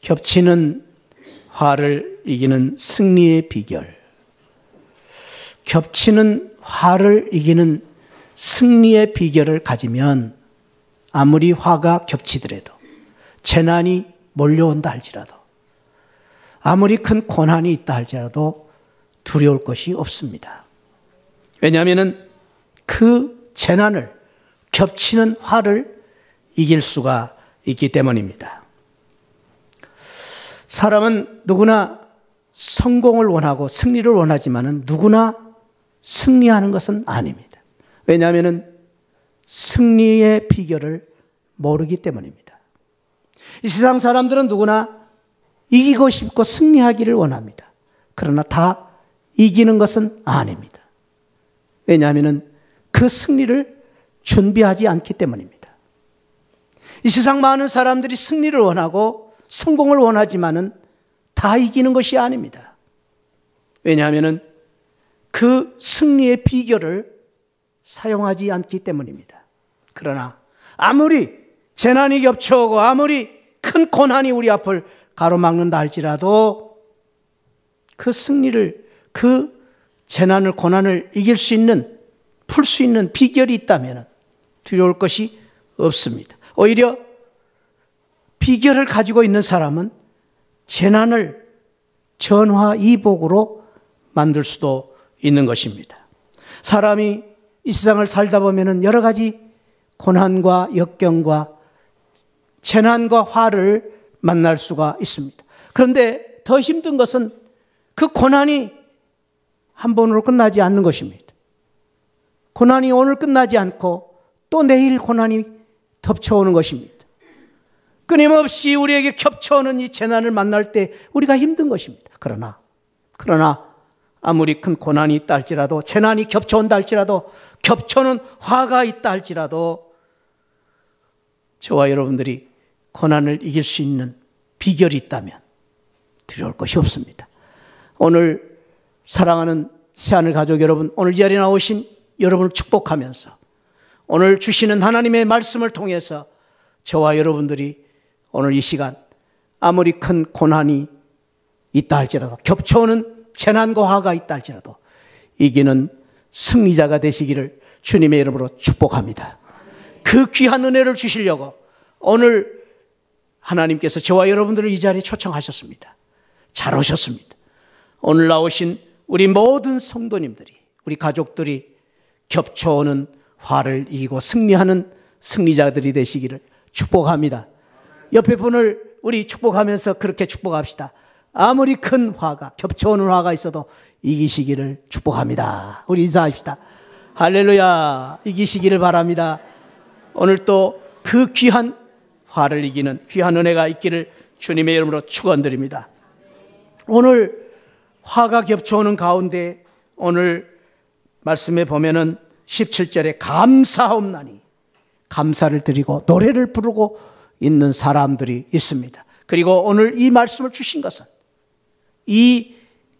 겹치는 화를 이기는 승리의 비결. 겹치는 화를 이기는 승리의 비결을 가지면 아무리 화가 겹치더라도, 재난이 몰려온다 할지라도, 아무리 큰 고난이 있다 할지라도 두려울 것이 없습니다. 왜냐하면 그 재난을, 겹치는 화를 이길 수가 있기 때문입니다. 사람은 누구나 성공을 원하고 승리를 원하지만 누구나 승리하는 것은 아닙니다. 왜냐하면 승리의 비결을 모르기 때문입니다. 이 세상 사람들은 누구나 이기고 싶고 승리하기를 원합니다. 그러나 다 이기는 것은 아닙니다. 왜냐하면 그 승리를 준비하지 않기 때문입니다. 이 세상 많은 사람들이 승리를 원하고 성공을 원하지만은 다 이기는 것이 아닙니다. 왜냐하면 그 승리의 비결을 사용하지 않기 때문입니다. 그러나 아무리 재난이 겹쳐오고 아무리 큰 고난이 우리 앞을 가로막는다 할지라도 그 승리를, 그 재난을, 고난을 이길 수 있는, 풀 수 있는 비결이 있다면 두려울 것이 없습니다. 오히려 비결을 가지고 있는 사람은 재난을 전화이복으로 만들 수도 있는 것입니다. 사람이 이 세상을 살다 보면 여러 가지 고난과 역경과 재난과 화를 만날 수가 있습니다. 그런데 더 힘든 것은 그 고난이 한 번으로 끝나지 않는 것입니다. 고난이 오늘 끝나지 않고 또 내일 고난이 덮쳐오는 것입니다. 끊임없이 우리에게 겹쳐오는 이 재난을 만날 때 우리가 힘든 것입니다. 그러나 아무리 큰 고난이 있다 할지라도, 재난이 겹쳐온다 할지라도, 겹쳐오는 화가 있다 할지라도 저와 여러분들이 고난을 이길 수 있는 비결이 있다면 두려울 것이 없습니다. 오늘 사랑하는 새하늘 가족 여러분, 오늘 이 자리에 나오신 여러분을 축복하면서 오늘 주시는 하나님의 말씀을 통해서 저와 여러분들이 오늘 이 시간 아무리 큰 고난이 있다 할지라도, 겹쳐오는 재난과 화가 있다 할지라도 이기는 승리자가 되시기를 주님의 이름으로 축복합니다. 그 귀한 은혜를 주시려고 오늘 하나님께서 저와 여러분들을 이 자리에 초청하셨습니다. 잘 오셨습니다. 오늘 나오신 우리 모든 성도님들이, 우리 가족들이 겹쳐오는 화를 이기고 승리하는 승리자들이 되시기를 축복합니다. 옆에 분을 우리 축복하면서 그렇게 축복합시다. 아무리 큰 화가, 겹쳐오는 화가 있어도 이기시기를 축복합니다. 우리 인사합시다. 할렐루야. 이기시기를 바랍니다. 오늘 또 그 귀한 화를 이기는 귀한 은혜가 있기를 주님의 이름으로 축원드립니다. 오늘 화가 겹쳐오는 가운데 오늘 말씀에 보면은 17절에 감사하옵나니, 감사를 드리고 노래를 부르고 있는 사람들이 있습니다. 그리고 오늘 이 말씀을 주신 것은,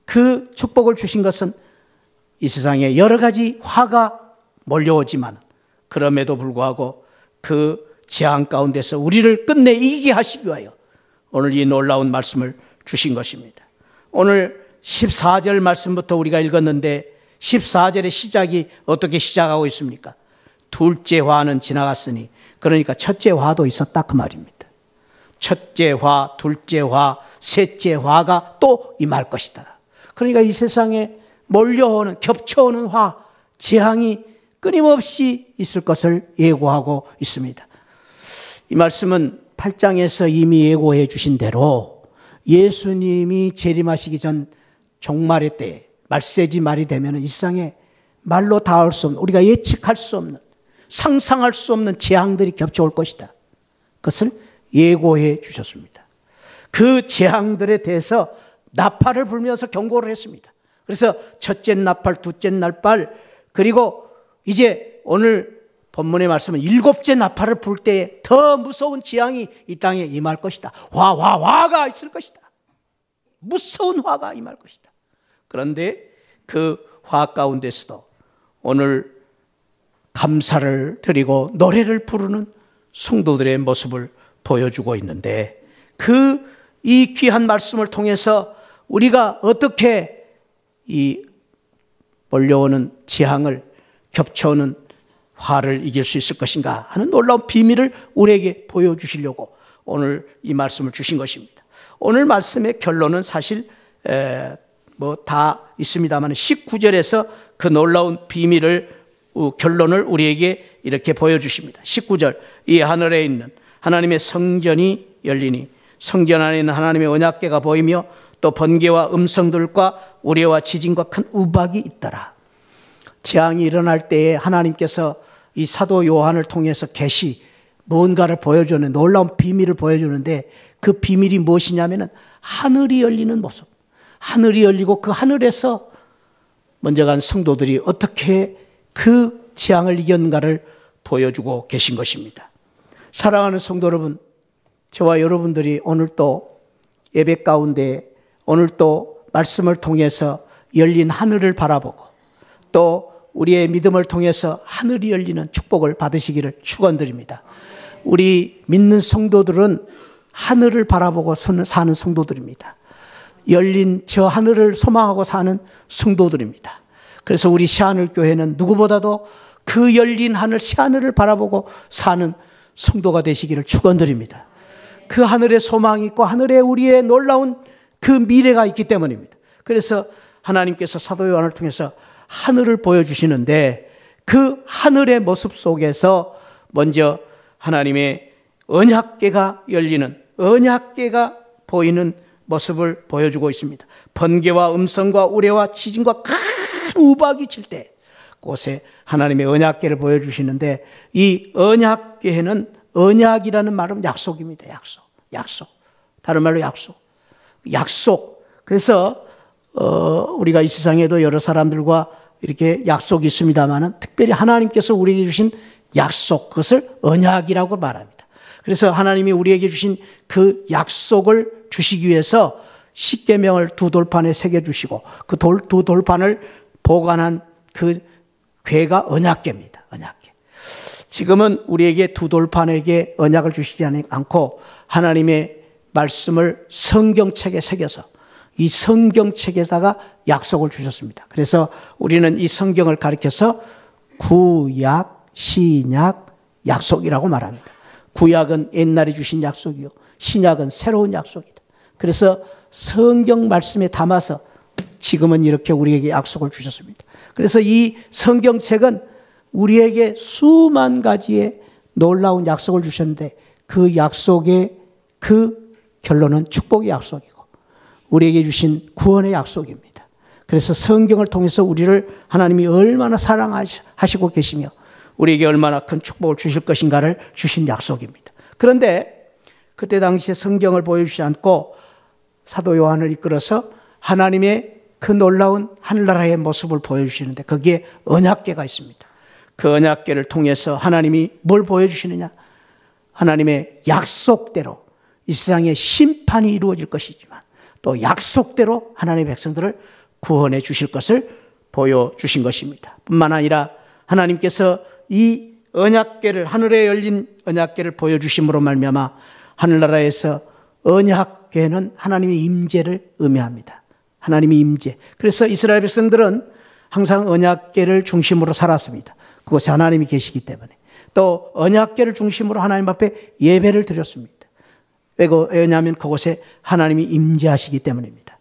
그 축복을 주신 것은 이 세상에 여러 가지 화가 몰려오지만 그럼에도 불구하고 그 재앙 가운데서 우리를 끝내 이기게 하시기 위하여 오늘 이 놀라운 말씀을 주신 것입니다. 오늘 14절 말씀부터 우리가 읽었는데 14절의 시작이 어떻게 시작하고 있습니까? 둘째 화는 지나갔으니, 그러니까 첫째 화도 있었다 그 말입니다. 첫째 화, 둘째 화, 셋째 화가 또 임할 것이다. 그러니까 이 세상에 몰려오는, 겹쳐오는 화, 재앙이 끊임없이 있을 것을 예고하고 있습니다. 이 말씀은 8장에서 이미 예고해 주신 대로 예수님이 재림하시기 전 종말의 때, 말세지 말이 되면 이 세상에 말로 닿을 수 없는, 우리가 예측할 수 없는, 상상할 수 없는 재앙들이 겹쳐올 것이다. 그것을 예고해 주셨습니다. 그 재앙들에 대해서 나팔을 불면서 경고를 했습니다. 그래서 첫째 나팔, 둘째 나팔, 그리고 이제 오늘 본문의 말씀은 일곱째 나팔을 불 때에 더 무서운 재앙이 이 땅에 임할 것이다. 화가 있을 것이다. 무서운 화가 임할 것이다. 그런데 그 화 가운데서도 오늘 감사를 드리고 노래를 부르는 성도들의 모습을 보여주고 있는데, 그 이 귀한 말씀을 통해서 우리가 어떻게 이 몰려오는 재앙을, 겹쳐오는 화를 이길 수 있을 것인가 하는 놀라운 비밀을 우리에게 보여주시려고 오늘 이 말씀을 주신 것입니다. 오늘 말씀의 결론은 사실 다 있습니다만 19절에서 그 놀라운 비밀을, 결론을 우리에게 이렇게 보여주십니다. 19절, 이 하늘에 있는 하나님의 성전이 열리니 성전 안에 있는 하나님의 언약궤가 보이며 또 번개와 음성들과 우레와 지진과 큰 우박이 있더라. 재앙이 일어날 때에 하나님께서 이 사도 요한을 통해서 계시, 뭔가를 보여주는, 놀라운 비밀을 보여주는데, 그 비밀이 무엇이냐면은 하늘이 열리는 모습. 하늘이 열리고 그 하늘에서 먼저 간 성도들이 어떻게 그 재앙을 이겼는가를 보여주고 계신 것입니다. 사랑하는 성도 여러분, 저와 여러분들이 오늘 또 예배 가운데, 오늘 또 말씀을 통해서 열린 하늘을 바라보고 또 우리의 믿음을 통해서 하늘이 열리는 축복을 받으시기를 축원드립니다. 우리 믿는 성도들은 하늘을 바라보고 사는 성도들입니다. 열린 저 하늘을 소망하고 사는 성도들입니다. 그래서 우리 새하늘교회는 누구보다도 그 열린 하늘, 새하늘을 바라보고 사는 성도가 되시기를 축원드립니다. 그 하늘에 소망이 있고 하늘에 우리의 놀라운 그 미래가 있기 때문입니다. 그래서 하나님께서 사도 요한을 통해서 하늘을 보여주시는데, 그 하늘의 모습 속에서 먼저 하나님의 언약궤가 열리는, 언약궤가 보이는 모습을 보여주고 있습니다. 번개와 음성과 우레와 지진과 큰 우박이 칠 때 그곳에 하나님의 언약궤를 보여주시는데, 이 언약궤는, 언약이라는 말은 약속입니다. 약속. 다른 말로 약속. 그래서 우리가 이 세상에도 여러 사람들과 이렇게 약속이 있습니다만은 특별히 하나님께서 우리에게 주신 약속, 그것을 언약이라고 말합니다. 그래서 하나님이 우리에게 주신 그 약속을 주시기 위해서 십계명을 두 돌판에 새겨주시고 그 두 돌판을 보관한 그 궤가 언약궤입니다. 언약궤. 지금은 우리에게 두 돌판에게 언약을 주시지 않고 하나님의 말씀을 성경책에 새겨서 이 성경책에다가 약속을 주셨습니다. 그래서 우리는 이 성경을 가리켜서 구약, 신약, 약속이라고 말합니다. 구약은 옛날에 주신 약속이요, 신약은 새로운 약속이다. 그래서 성경 말씀에 담아서 지금은 이렇게 우리에게 약속을 주셨습니다. 그래서 이 성경책은 우리에게 수만 가지의 놀라운 약속을 주셨는데, 그 약속의 그 결론은 축복의 약속이고 우리에게 주신 구원의 약속입니다. 그래서 성경을 통해서 우리를 하나님이 얼마나 사랑하시고 계시며 우리에게 얼마나 큰 축복을 주실 것인가를 주신 약속입니다. 그런데 그때 당시에 성경을 보여주지 않고 사도 요한을 이끌어서 하나님의 그 놀라운 하늘나라의 모습을 보여주시는데, 거기에 언약궤가 있습니다. 그 언약궤를 통해서 하나님이 뭘 보여주시느냐? 하나님의 약속대로 이 세상에 심판이 이루어질 것이지만 또 약속대로 하나님의 백성들을 구원해 주실 것을 보여주신 것입니다. 뿐만 아니라 하나님께서 이 언약궤를, 하늘에 열린 언약궤를 보여주심으로 말미암아 하늘나라에서 언약궤는 하나님의 임재를 의미합니다. 하나님의 임재. 그래서 이스라엘 백성들은 항상 언약궤를 중심으로 살았습니다. 그곳에 하나님이 계시기 때문에. 또 언약궤를 중심으로 하나님 앞에 예배를 드렸습니다. 왜냐하면 그곳에 하나님이 임재하시기 때문입니다.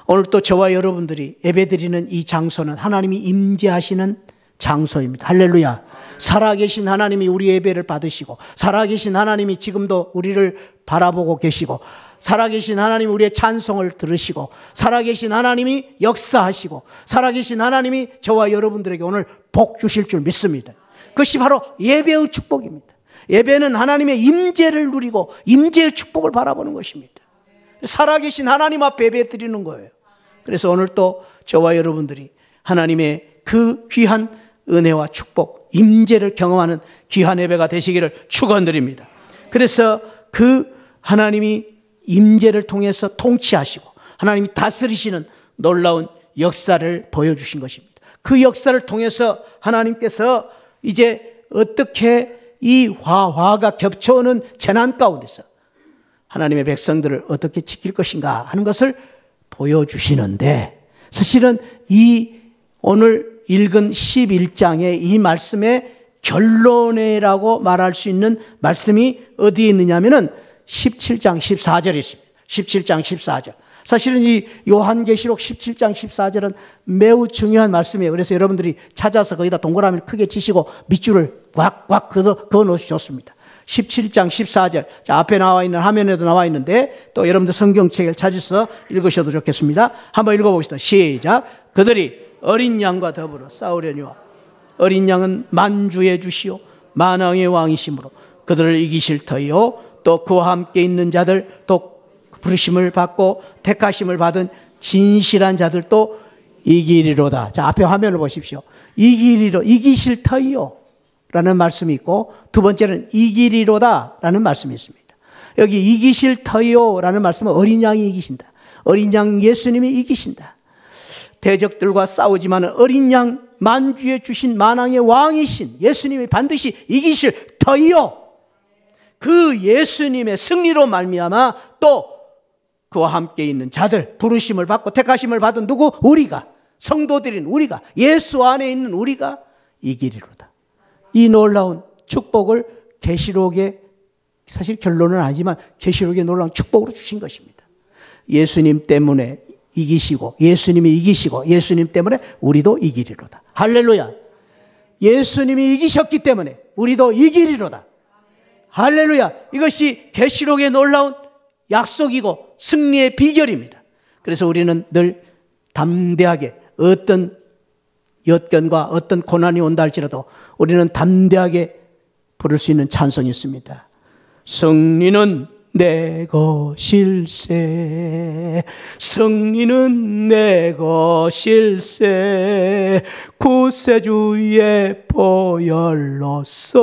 오늘 또 저와 여러분들이 예배드리는 이 장소는 하나님이 임재하시는 장소입니다. 할렐루야. 살아계신 하나님이 우리 예배를 받으시고, 살아계신 하나님이 지금도 우리를 바라보고 계시고, 살아계신 하나님이 우리의 찬송을 들으시고, 살아계신 하나님이 역사하시고, 살아계신 하나님이 저와 여러분들에게 오늘 복 주실 줄 믿습니다. 그것이 바로 예배의 축복입니다. 예배는 하나님의 임재를 누리고 임재의 축복을 바라보는 것입니다. 살아계신 하나님 앞에 예배 드리는 거예요. 그래서 오늘 또 저와 여러분들이 하나님의 그 귀한 은혜와 축복, 임재를 경험하는 귀한 예배가 되시기를 축원드립니다. 그래서 그 하나님이 임재를 통해서 통치하시고 하나님이 다스리시는 놀라운 역사를 보여주신 것입니다. 그 역사를 통해서 하나님께서 이제 어떻게 이 화가 겹쳐오는 재난 가운데서 하나님의 백성들을 어떻게 지킬 것인가 하는 것을 보여주시는데, 사실은 이 오늘 읽은 11장의 이 말씀의 결론이라고 말할 수 있는 말씀이 어디에 있느냐면은 17장 14절에 있습니다. 17장 14절. 사실은 이 요한계시록 17장 14절은 매우 중요한 말씀이에요. 그래서 여러분들이 찾아서 거기다 동그라미를 크게 치시고 밑줄을 꽉꽉 그어 놓으시면 좋습니다. 17장 14절. 자, 앞에 나와 있는 화면에도 나와 있는데 또 여러분들 성경책을 찾아서 읽으셔도 좋겠습니다. 한번 읽어봅시다. 시작. 그들이 어린 양과 더불어 싸우려니와 어린 양은 만주의 주시오 만왕의 왕이시므로 그들을 이기실 터이요 또 그와 함께 있는 자들 또 부르심을 받고 택하심을 받은 진실한 자들도 이기리로다. 자, 앞에 화면을 보십시오. 이기실 터이요 라는 말씀이 있고, 두 번째는 이기리로다 라는 말씀이 있습니다. 여기 이기실 터이요 라는 말씀은 어린 양이 이기신다. 어린 양 예수님이 이기신다. 대적들과 싸우지만 어린 양 만주에 주신 만왕의 왕이신 예수님이 반드시 이기실 터이요. 그 예수님의 승리로 말미암아 또 그와 함께 있는 자들, 부르심을 받고 택하심을 받은 누구? 우리가, 성도들인 우리가, 예수 안에 있는 우리가 이기리로다. 이 놀라운 축복을 계시록에, 사실 결론은 아니지만 계시록에 놀라운 축복으로 주신 것입니다. 예수님 때문에 이기시고, 예수님이 이기시고, 예수님 때문에 우리도 이기리로다. 할렐루야. 예수님이 이기셨기 때문에 우리도 이기리로다. 할렐루야. 이것이 계시록의 놀라운 약속이고 승리의 비결입니다. 그래서 우리는 늘 담대하게 어떤 여건과 어떤 고난이 온다 할지라도 우리는 담대하게 부를 수 있는 찬송이 있습니다. 승리는 내 것일세, 승리는 내 것일세, 구세주의 보혈로서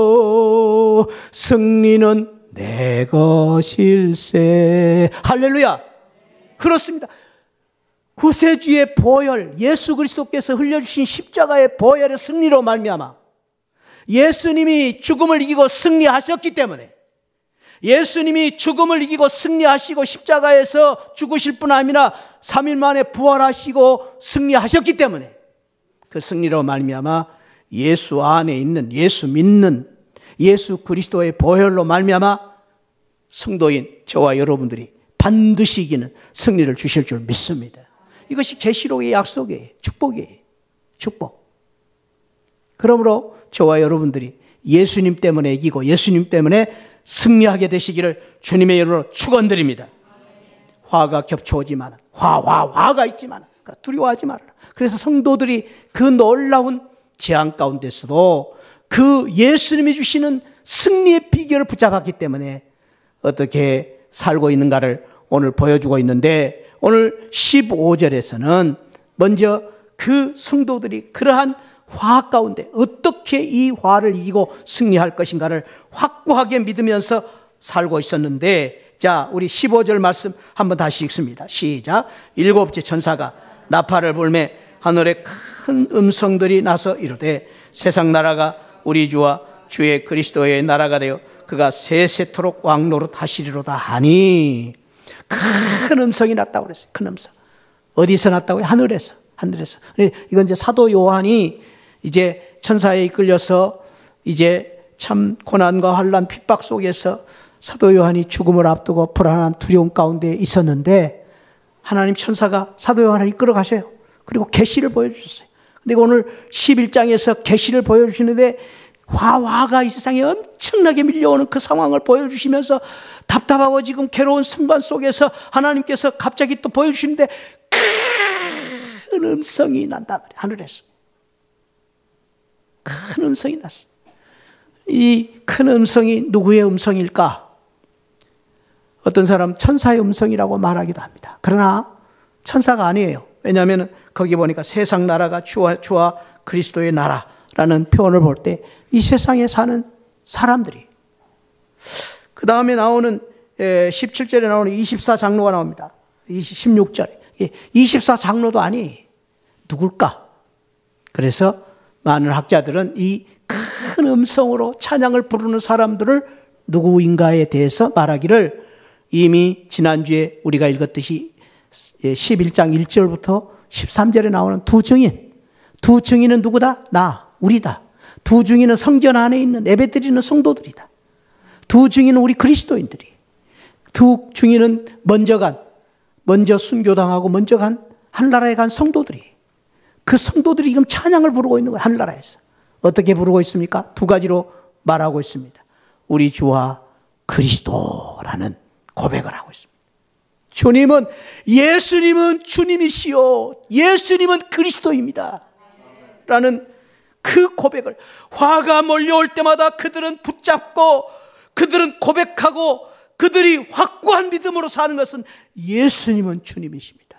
승리는 내 것일세. 할렐루야. 그렇습니다. 구세주의 보혈, 예수 그리스도께서 흘려주신 십자가의 보혈의 승리로 말미암아 예수님이 죽음을 이기고 승리하셨기 때문에, 예수님이 죽음을 이기고 승리하시고 십자가에서 죽으실 뿐 아니라 3일 만에 부활하시고 승리하셨기 때문에 그 승리로 말미암아 예수 안에 있는, 예수 믿는 예수 그리스도의 보혈로 말미암아 성도인 저와 여러분들이 반드시 이기는 승리를 주실 줄 믿습니다. 이것이 계시록의 약속이에요. 축복이에요. 축복. 그러므로 저와 여러분들이 예수님 때문에 이기고 예수님 때문에 승리하게 되시기를 주님의 이름으로 축원드립니다. 화가 겹쳐오지만, 화가 있지만 두려워하지 말아라. 그래서 성도들이 그 놀라운 재앙 가운데서도 그 예수님이 주시는 승리의 비결을 붙잡았기 때문에 어떻게 살고 있는가를 오늘 보여주고 있는데, 오늘 15절에서는 먼저 그 성도들이 그러한 화 가운데 어떻게 이 화를 이기고 승리할 것인가를 확고하게 믿으면서 살고 있었는데, 자, 우리 15절 말씀 한번 다시 읽습니다. 시작. 일곱째 천사가 나팔을 불매 하늘에 큰 음성들이 나서 이르되 세상 나라가 우리 주와 주의 그리스도의 나라가 되어 그가 세세토록 왕노릇 하시리로다 하니. 큰 음성이 났다고 그랬어요. 큰 음성. 어디서 났다고요? 하늘에서. 이건 이제 사도 요한이 이제 천사에 이끌려서 이제 참 고난과 환난 핍박 속에서 사도 요한이 죽음을 앞두고 불안한 두려움 가운데 있었는데 하나님 천사가 사도 요한을 이끌어 가셔요. 그리고 계시를 보여주셨어요. 근데 오늘 11장에서 계시를 보여주시는데 화가 이 세상에 엄청나게 밀려오는 그 상황을 보여주시면서 답답하고 지금 괴로운 순간 속에서 하나님께서 갑자기 또 보여주시는데 큰 음성이 난다 말이에요. 하늘에서 큰 음성이 났어. 이 큰 음성이 누구의 음성일까? 어떤 사람 천사의 음성이라고 말하기도 합니다. 그러나 천사가 아니에요. 왜냐하면 거기 보니까 세상 나라가 주와 그리스도의 나라라는 표현을 볼 때 이 세상에 사는 사람들이, 그 다음에 나오는 17절에 나오는 24장로가 나옵니다. 16절에 24장로도 아니에요. 누굴까? 그래서 많은 학자들은 이 큰 음성으로 찬양을 부르는 사람들을 누구인가에 대해서 말하기를 이미 지난주에 우리가 읽었듯이 11장 1절부터 13절에 나오는 두 증인. 두 증인은 누구다? 나, 우리다. 두 증인은 성전 안에 있는 예배드리는 성도들이다. 두 증인은 우리 그리스도인들이. 두 증인은 먼저 순교당하고 먼저 간 하늘나라에 간 성도들이. 그 성도들이 지금 찬양을 부르고 있는 거예요. 하늘나라에서. 어떻게 부르고 있습니까? 두 가지로 말하고 있습니다. 우리 주와 그리스도라는 고백을 하고 있습니다. 예수님은 주님이시요 예수님은 그리스도입니다 라는 그 고백을, 화가 몰려올 때마다 그들은 붙잡고, 그들은 고백하고, 그들이 확고한 믿음으로 사는 것은 예수님은 주님이십니다.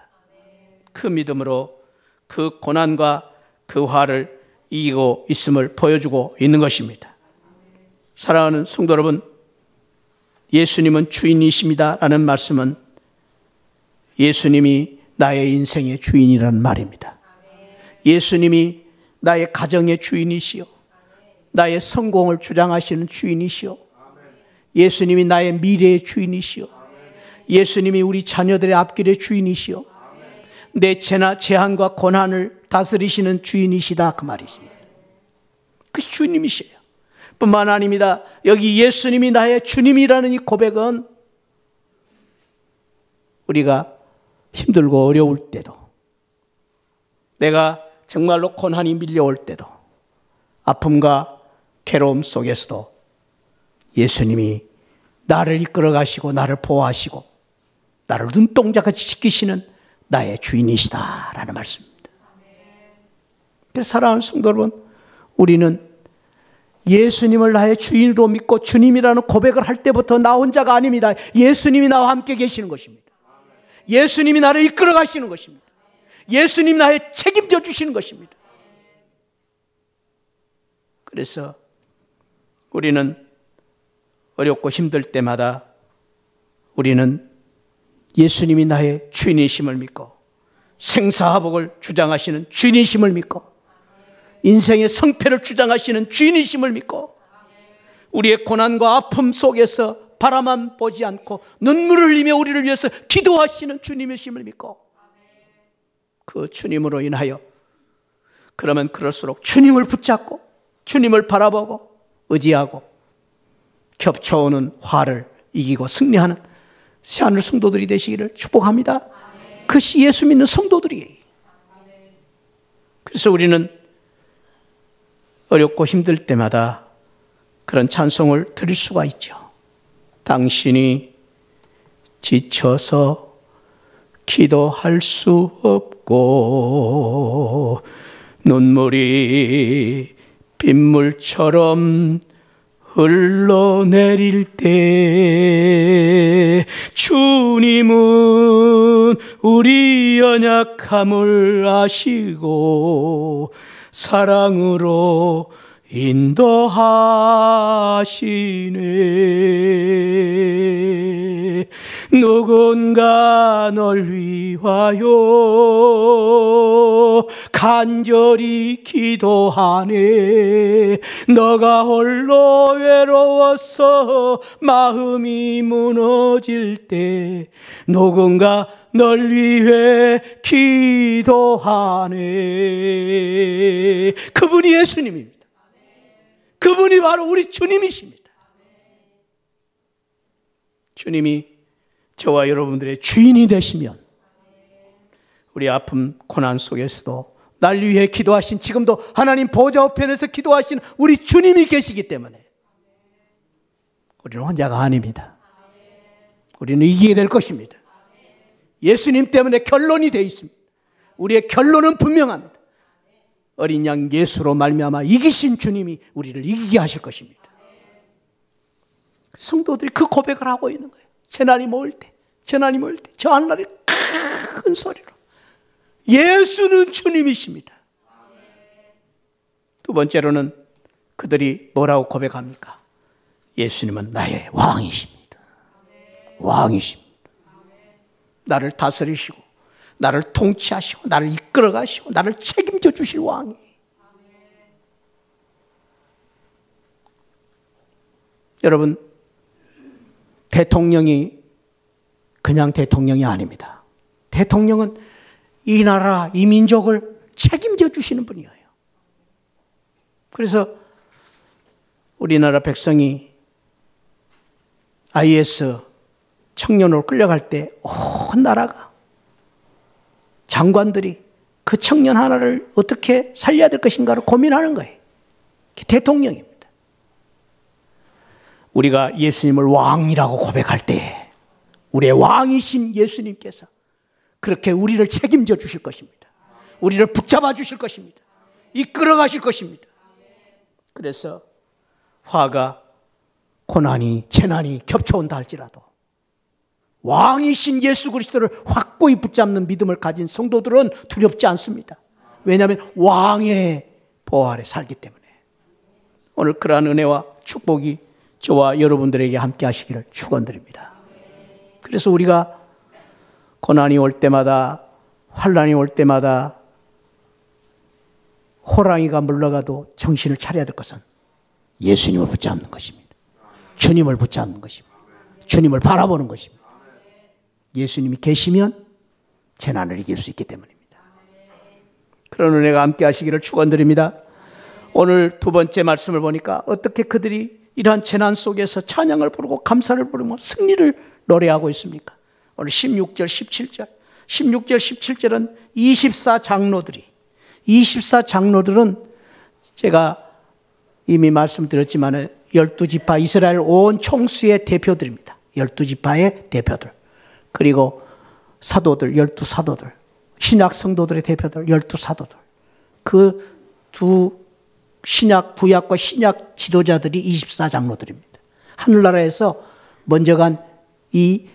그 믿음으로 그 고난과 그 화를 이기고 있음을 보여주고 있는 것입니다. 사랑하는 성도 여러분, 예수님은 주인이십니다 라는 말씀은 예수님이 나의 인생의 주인이라는 말입니다. 예수님이 나의 가정의 주인이시요, 나의 성공을 주장하시는 주인이시요, 예수님이 나의 미래의 주인이시요, 예수님이 우리 자녀들의 앞길의 주인이시요, 내 재난과 고난을 다스리시는 주인이시다 그 말이십니다. 그 주님이시에요. 뿐만 아닙니다. 여기 예수님이 나의 주님이라는 이 고백은 우리가 힘들고 어려울 때도, 내가 정말로 고난이 밀려올 때도, 아픔과 괴로움 속에서도 예수님이 나를 이끌어 가시고 나를 보호하시고 나를 눈동자같이 지키시는 나의 주인이시다라는 말씀입니다. 그래서 사랑하는 성도 여러분, 우리는 예수님을 나의 주인으로 믿고 주님이라는 고백을 할 때부터 나 혼자가 아닙니다. 예수님이 나와 함께 계시는 것입니다. 예수님이 나를 이끌어 가시는 것입니다. 예수님이 나의 책임져 주시는 것입니다. 그래서 우리는 어렵고 힘들 때마다 우리는 예수님이 나의 주인이심을 믿고, 생사화복을 주장하시는 주인이심을 믿고, 인생의 성패를 주장하시는 주인이심을 믿고, 우리의 고난과 아픔 속에서 바라만 보지 않고 눈물을 흘리며 우리를 위해서 기도하시는 주님이심을 믿고, 그 주님으로 인하여 그러면 그럴수록 주님을 붙잡고 주님을 바라보고 의지하고 겹쳐오는 화를 이기고 승리하는 새하늘 성도들이 되시기를 축복합니다. 그것이 예수 믿는 성도들이에요. 그래서 우리는 어렵고 힘들 때마다 그런 찬송을 드릴 수가 있죠. 당신이 지쳐서 기도할 수 없고 눈물이 빗물처럼 흘러내릴 때 주님은 우리 연약함을 아시고 사랑으로 인도하시네. 누군가 널 위하여 간절히 기도하네. 너가 홀로 외로워서 마음이 무너질 때 누군가 널 위해 기도하네. 그분이 예수님입니다. 그분이 바로 우리 주님이십니다. 주님이 저와 여러분들의 주인이 되시면 우리 아픔 고난 속에서도 날 위해 기도하신, 지금도 하나님 보좌 우편에서 기도하신 우리 주님이 계시기 때문에 우리는 혼자가 아닙니다. 우리는 이기게 될 것입니다. 예수님 때문에 결론이 되어 있습니다. 우리의 결론은 분명합니다. 어린 양 예수로 말미암아 이기신 주님이 우리를 이기게 하실 것입니다. 성도들이 그 고백을 하고 있는 거예요. 재난이 모을 때, 재난이 모을 때 저 하늘나라에 큰 소리로 예수는 주님이십니다. 두 번째로는 그들이 뭐라고 고백합니까? 예수님은 나의 왕이십니다. 왕이십니다. 나를 다스리시고 나를 통치하시고 나를 이끌어 가시고 나를 책임져 주실 왕이. 여러분, 대통령이 그냥 대통령이 아닙니다. 대통령은 이 나라, 이 민족을 책임져 주시는 분이에요. 그래서 우리나라 백성이 IS 청년으로 끌려갈 때 온 나라가, 장관들이 그 청년 하나를 어떻게 살려야 될 것인가를 고민하는 거예요. 대통령입니다. 우리가 예수님을 왕이라고 고백할 때 우리의 왕이신 예수님께서 그렇게 우리를 책임져 주실 것입니다. 우리를 붙잡아 주실 것입니다. 이끌어 가실 것입니다. 그래서 화가, 고난이, 재난이 겹쳐온다 할지라도 왕이신 예수 그리스도를 확고히 붙잡는 믿음을 가진 성도들은 두렵지 않습니다. 왜냐하면 왕의 보호 아래 살기 때문에. 오늘 그러한 은혜와 축복이 저와 여러분들에게 함께 하시기를 축원드립니다. 그래서 우리가 고난이 올 때마다, 환난이 올 때마다 호랑이가 물러가도 정신을 차려야 될 것은 예수님을 붙잡는 것입니다. 주님을 붙잡는 것입니다. 주님을 바라보는 것입니다. 예수님이 계시면 재난을 이길 수 있기 때문입니다. 그런 은혜가 함께 하시기를 축원드립니다. 오늘 두 번째 말씀을 보니까 어떻게 그들이 이러한 재난 속에서 찬양을 부르고 감사를 부르며 승리를 노래하고 있습니까? 오늘 16절, 17절. 16절, 17절은 24장로들은 제가 이미 말씀드렸지만 12지파 이스라엘 온 총수의 대표들입니다. 12지파의 대표들. 그리고 사도들, 12사도들. 신약 성도들의 대표들, 12사도들. 그 두 신약, 구약과 신약 지도자들이 24장로들입니다. 하늘나라에서 먼저 간 이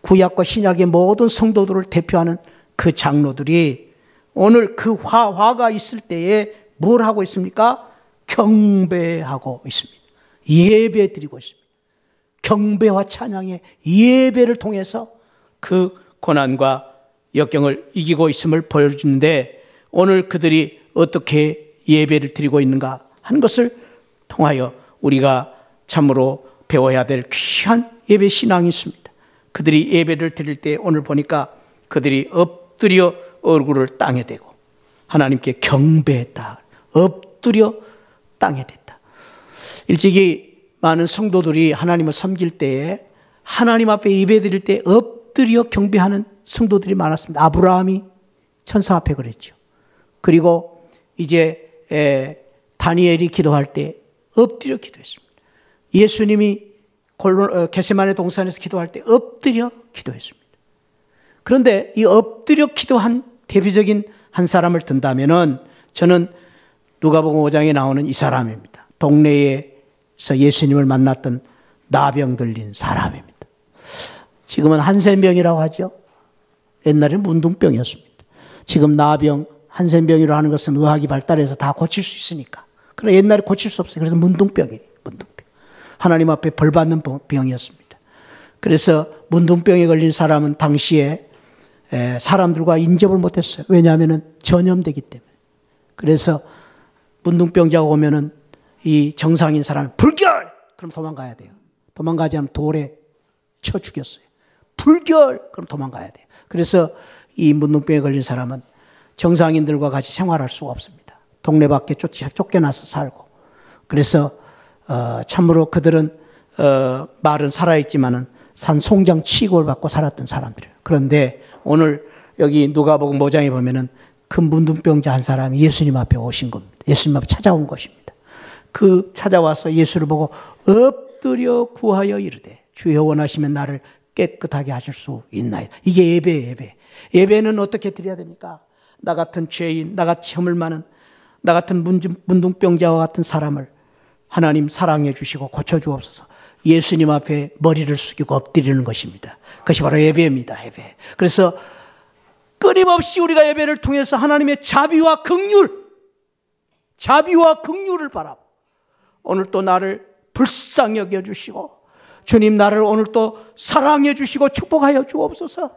구약과 신약의 모든 성도들을 대표하는 그 장로들이 오늘 그 화가 있을 때에 뭘 하고 있습니까? 경배하고 있습니다. 예배 드리고 있습니다. 경배와 찬양의 예배를 통해서 그 고난과 역경을 이기고 있음을 보여주는데 오늘 그들이 어떻게 예배를 드리고 있는가 하는 것을 통하여 우리가 참으로 배워야 될 귀한 예배 신앙이 있습니다. 그들이 예배를 드릴 때 오늘 보니까 그들이 엎드려 얼굴을 땅에 대고 하나님께 경배했다. 엎드려 땅에 댔다. 일찍이 많은 성도들이 하나님을 섬길 때에 하나님 앞에 예배 드릴 때 엎드려 경배하는 성도들이 많았습니다. 아브라함이 천사 앞에 그랬죠. 그리고 이제 다니엘이 기도할 때 엎드려 기도했습니다. 예수님이 겟세마네 동산에서 기도할 때 엎드려 기도했습니다. 그런데 이 엎드려 기도한 대표적인 한 사람을 든다면은 저는 누가복음 5장에 나오는 이 사람입니다. 동네에서 예수님을 만났던 나병 들린 사람입니다. 지금은 한센병이라고 하죠. 옛날에는 문둥병이었습니다. 지금 나병, 한센병이라고 하는 것은 의학이 발달해서 다 고칠 수 있으니까. 그러나 옛날에 고칠 수 없어요. 그래서 문둥병이에요. 문둥병. 하나님 앞에 벌받는 병이었습니다. 그래서 문둥병에 걸린 사람은 당시에 사람들과 인접을 못했어요. 왜냐하면 전염되기 때문에. 그래서 문둥병자가 오면은 이 정상인 사람이 불결! 그럼 도망가야 돼요. 도망가지 않으면 돌에 쳐 죽였어요. 불결! 그럼 도망가야 돼요. 그래서 이 문둥병에 걸린 사람은 정상인들과 같이 생활할 수가 없습니다. 동네 밖에 쫓겨나서 살고. 그래서 참으로 그들은 말은 살아있지만은 산송장 취급을 받고 살았던 사람들이에요. 그런데 오늘 여기 누가복음 5장에 보면은 그 문둥병자 한 사람이 예수님 앞에 오신 겁니다. 예수님 앞에 찾아온 것입니다. 그 찾아와서 예수를 보고 엎드려 구하여 이르되 주여 원하시면 나를 깨끗하게 하실 수 있나이다. 이게 예배예요. 예배. 예배는 어떻게 드려야 됩니까? 나 같은 죄인, 나같이 허물 많은 나 같은 문둥병자와 같은 사람을 하나님 사랑해 주시고 고쳐주옵소서. 예수님 앞에 머리를 숙이고 엎드리는 것입니다. 그것이 바로 예배입니다. 예배. 그래서 끊임없이 우리가 예배를 통해서 하나님의 자비와 긍휼을 바라보 오늘 또 나를 불쌍히 여겨주시고 주님 나를 오늘 또 사랑해 주시고 축복하여 주옵소서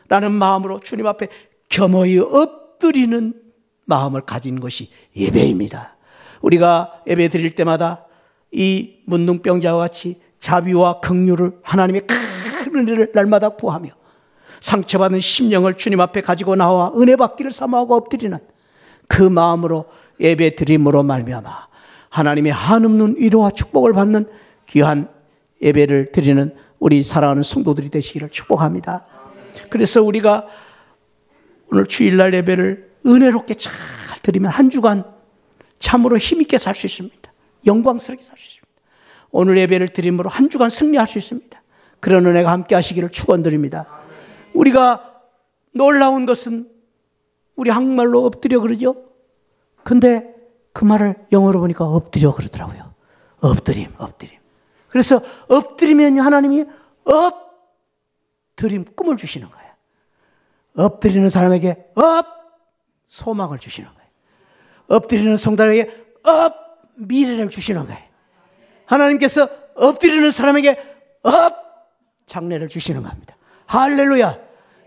라는 마음으로 주님 앞에 겸허히 엎드리는 마음을 가진 것이 예배입니다. 우리가 예배 드릴 때마다 이 문둥병자와 같이 자비와 긍휼을 하나님의 큰 은혜를 날마다 구하며 상처받은 심령을 주님 앞에 가지고 나와 은혜 받기를 사모하고 엎드리는 그 마음으로 예배 드림으로 말미암아 하나님의 한없는 위로와 축복을 받는 귀한 예배를 드리는 우리 사랑하는 성도들이 되시기를 축복합니다. 그래서 우리가 오늘 주일날 예배를 은혜롭게 잘 드리면 한 주간 참으로 힘있게 살 수 있습니다. 영광스럽게 살 수 있습니다. 오늘 예배를 드림으로 한 주간 승리할 수 있습니다. 그런 은혜가 함께 하시기를 축원드립니다. 우리가 놀라운 것은 우리 한국말로 엎드려 그러죠. 근데 그 말을 영어로 보니까 엎드려 그러더라고요. 엎드림. 그래서 엎드리면 하나님이 엎드림 꿈을 주시는 거예요. 엎드리는 사람에게 소망을 주시는 거예요. 엎드리는 성도에게 미래를 주시는 거예요. 하나님께서 엎드리는 사람에게 장래를 주시는 겁니다. 할렐루야.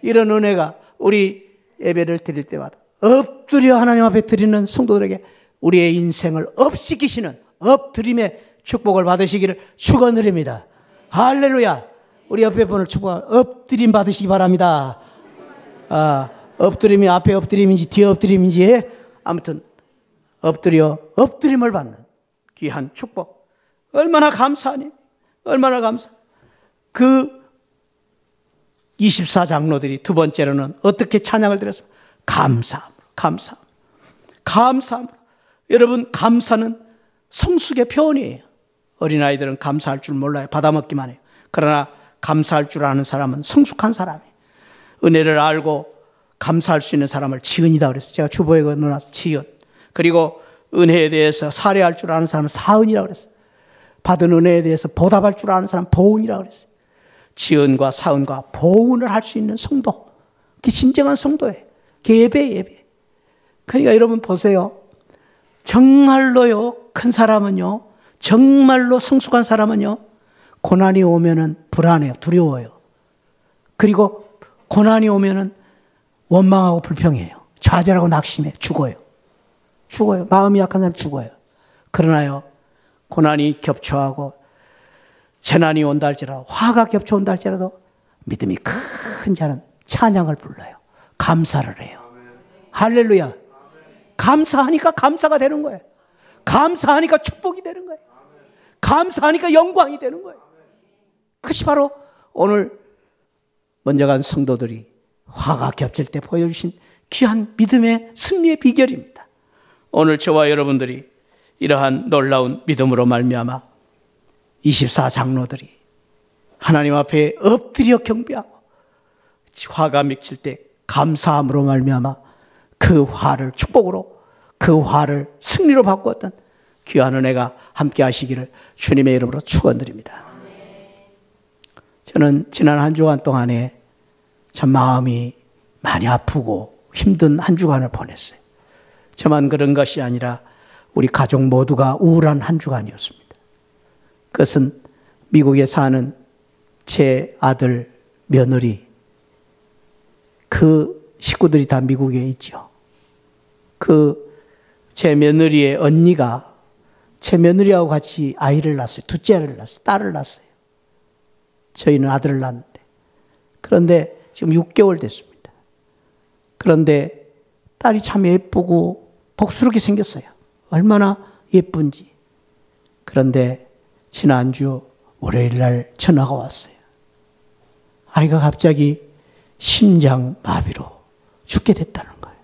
이런 은혜가 우리 예배를 드릴 때마다 엎드려 하나님 앞에 드리는 성도들에게 우리의 인생을 업시키시는 엎드림의 축복을 받으시기를 축원드립니다. 할렐루야. 우리 옆에 분을 축복, 엎드림 받으시기 바랍니다. 엎드림이 앞에 엎드림인지 뒤에 엎드림인지 아무튼 엎드림을 받는 귀한 축복. 얼마나 감사하니? 얼마나 감사. 그 24장로들이 두 번째로는 어떻게 찬양을 드렸습니까? 감사함으로. 여러분, 감사는 성숙의 표현이에요. 어린아이들은 감사할 줄 몰라요. 받아먹기만 해요. 그러나 감사할 줄 아는 사람은 성숙한 사람이에요. 은혜를 알고 감사할 수 있는 사람을 지은이다 그랬어요. 제가 주보에 넣어놨어요. 지은. 그리고 은혜에 대해서 사례할 줄 아는 사람은 사은이라고 그랬어요. 받은 은혜에 대해서 보답할 줄 아는 사람은 보은이라고 그랬어요. 지은과 사은과 보은을 할 수 있는 성도. 그게 진정한 성도예요. 그게 예배. 그러니까 여러분 보세요. 정말로요, 큰 사람은요, 정말로 성숙한 사람은요, 고난이 오면은 불안해요. 두려워요. 그리고 고난이 오면은 원망하고 불평해요. 좌절하고 낙심해. 죽어요. 마음이 약한 사람 죽어요. 그러나요, 고난이 겹쳐하고 재난이 온다 할지라도, 화가 겹쳐온다 할지라도 믿음이 큰 자는 찬양을 불러요. 감사를 해요. 할렐루야. 감사하니까 감사가 되는 거예요. 감사하니까 축복이 되는 거예요. 감사하니까 영광이 되는 거예요. 그것이 바로 오늘 먼저 간 성도들이 화가 겹칠 때 보여주신 귀한 믿음의 승리의 비결입니다. 오늘 저와 여러분들이 이러한 놀라운 믿음으로 말미암아 24장로들이 하나님 앞에 엎드려 경배하고 화가 맺힐 때 감사함으로 말미암아 그 화를 축복으로, 그 화를 승리로 바꾸었던 귀한 은혜가 함께 하시기를 주님의 이름으로 축원드립니다. 저는 지난 한 주간 동안에 참 마음이 많이 아프고 힘든 한 주간을 보냈어요. 저만 그런 것이 아니라 우리 가족 모두가 우울한 한 주간이었습니다. 그것은 미국에 사는 제 아들, 며느리, 그 식구들이 다 미국에 있죠. 제 며느리의 언니가 제 며느리하고 같이 아이를 낳았어요. 둘째를 낳았어요. 딸을 낳았어요. 저희는 아들을 낳았는데. 그런데 지금 6개월 됐습니다. 그런데 딸이 참 예쁘고 복스럽게 생겼어요. 얼마나 예쁜지. 그런데 지난주 월요일 날 전화가 왔어요. 아이가 갑자기 심장마비로 죽게 됐다는 거예요.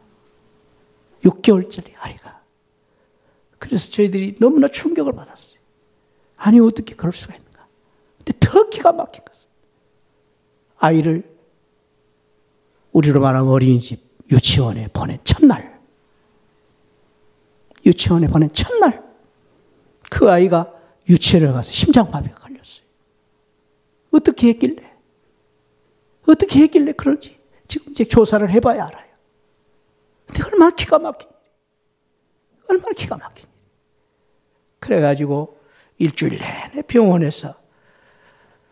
6개월짜리 아이가. 그래서 저희들이 너무나 충격을 받았어요. 아니 어떻게 그럴 수가 있는가. 근데 더 기가 막힌 것은 아이를 우리로 말하면 어린이집 유치원에 보낸 첫날, 그 아이가 유치원에 가서 심장마비가 걸렸어요. 어떻게 했길래 그런지 지금 이제 조사를 해봐야 알아요. 근데 얼마나 기가 막힌 일이. 그래가지고 일주일 내내 병원에서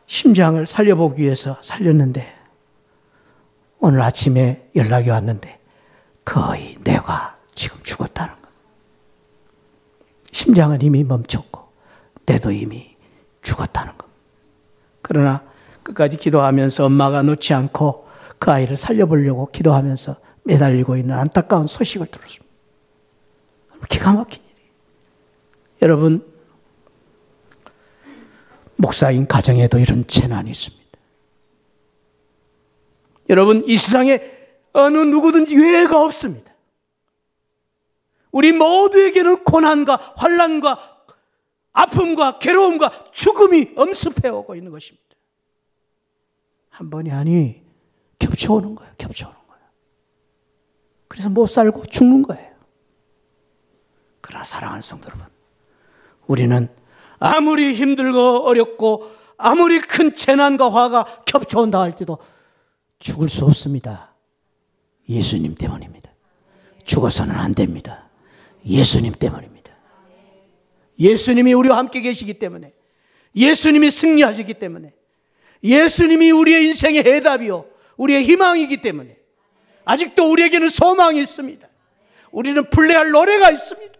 심장을 살려보기 위해서 살렸는데 오늘 아침에 연락이 왔는데 거의 뇌가 지금 죽었다는 거. 심장은 이미 멈췄고 뇌도 이미 죽었다는 거. 그러나 끝까지 기도하면서 엄마가 놓지 않고 그 아이를 살려보려고 기도하면서 매달리고 있는 안타까운 소식을 들었습니다. 기가 막힌 일이에요. 여러분, 목사인 가정에도 이런 재난이 있습니다. 여러분, 이 세상에 어느 누구든지 예외가 없습니다. 우리 모두에게는 고난과 환난과 아픔과 괴로움과 죽음이 엄습해 오고 있는 것입니다. 한 번이 아니 겹쳐오는 거예요. 겹쳐오는 거예요. 그래서 못 살고 죽는 거예요. 그러나 사랑하는 성도 여러분, 우리는 아무리 힘들고 어렵고 아무리 큰 재난과 화가 겹쳐온다 할지도 죽을 수 없습니다. 예수님 때문입니다. 죽어서는 안 됩니다. 예수님 때문입니다. 예수님이 우리와 함께 계시기 때문에, 예수님이 승리하시기 때문에, 예수님이 우리의 인생의 해답이요 우리의 희망이기 때문에 아직도 우리에게는 소망이 있습니다. 우리는 불러야 할 노래가 있습니다.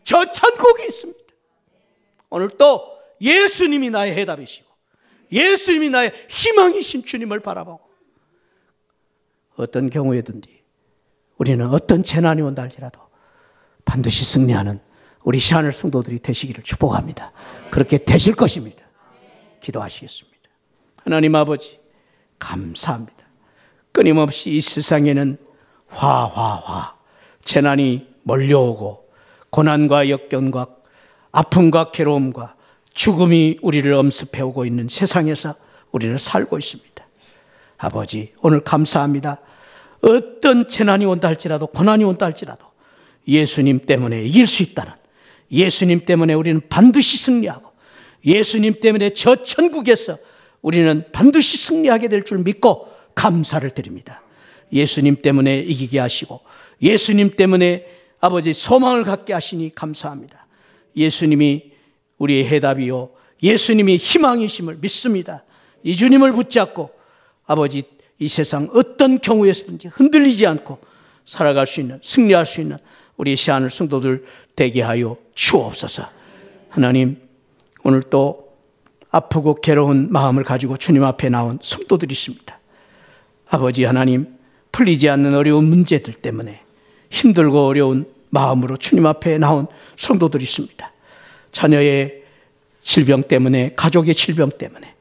저 천국이 있습니다. 오늘 또 예수님이 나의 해답이시고 예수님이 나의 희망이신 주님을 바라보고 어떤 경우에든지 우리는 어떤 재난이 온다 할지라도 반드시 승리하는 우리 시아늘 성도들이 되시기를 축복합니다. 그렇게 되실 것입니다. 기도하시겠습니다. 하나님 아버지, 감사합니다. 끊임없이 이 세상에는 재난이 몰려오고 고난과 역경과 아픔과 괴로움과 죽음이 우리를 엄습해오고 있는 세상에서 우리는 살고 있습니다. 아버지, 오늘 감사합니다. 어떤 재난이 온다 할지라도, 고난이 온다 할지라도 예수님 때문에 이길 수 있다는, 예수님 때문에 우리는 반드시 승리하고 예수님 때문에 저 천국에서 우리는 반드시 승리하게 될 줄 믿고 감사를 드립니다. 예수님 때문에 이기게 하시고 예수님 때문에 아버지 소망을 갖게 하시니 감사합니다. 예수님이 우리의 해답이요 예수님이 희망이심을 믿습니다. 이 주님을 붙잡고 아버지 이 세상 어떤 경우에서든지 흔들리지 않고 살아갈 수 있는, 승리할 수 있는 우리 시아늘 성도들 되게 하여 주옵소서. 하나님, 오늘 또 아프고 괴로운 마음을 가지고 주님 앞에 나온 성도들이 있습니다. 아버지 하나님, 풀리지 않는 어려운 문제들 때문에 힘들고 어려운 마음으로 주님 앞에 나온 성도들이 있습니다. 자녀의 질병 때문에, 가족의 질병 때문에,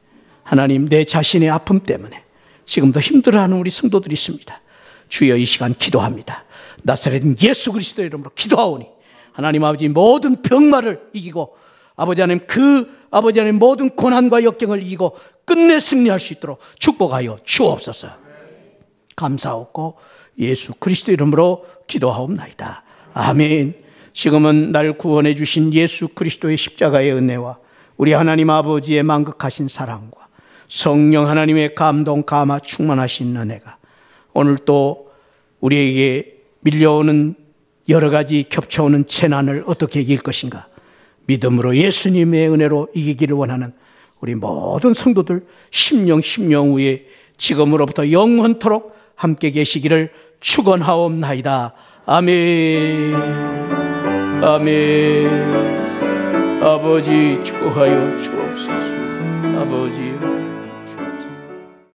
하나님 내 자신의 아픔 때문에 지금도 힘들어하는 우리 성도들이 있습니다. 주여, 이 시간 기도합니다. 나사렛 예수 그리스도의 이름으로 기도하오니 하나님 아버지 모든 병마를 이기고 아버지 하나님 아버지 하나님 모든 고난과 역경을 이기고 끝내 승리할 수 있도록 축복하여 주옵소서. 감사하고 예수 그리스도 이름으로 기도하옵나이다. 아멘. 지금은 날 구원해 주신 예수 그리스도의 십자가의 은혜와 우리 하나님 아버지의 만극하신 사랑과 성령 하나님의 감동 감화 충만하신 은혜가 오늘 또 우리에게 밀려오는 여러 가지 겹쳐오는 재난을 어떻게 이길 것인가, 믿음으로 예수님의 은혜로 이기기를 원하는 우리 모든 성도들 심령 후에 지금으로부터 영원토록 함께 계시기를 축원하옵나이다. 아멘. 아멘. 아버지 축복하여 주옵소서. 아버지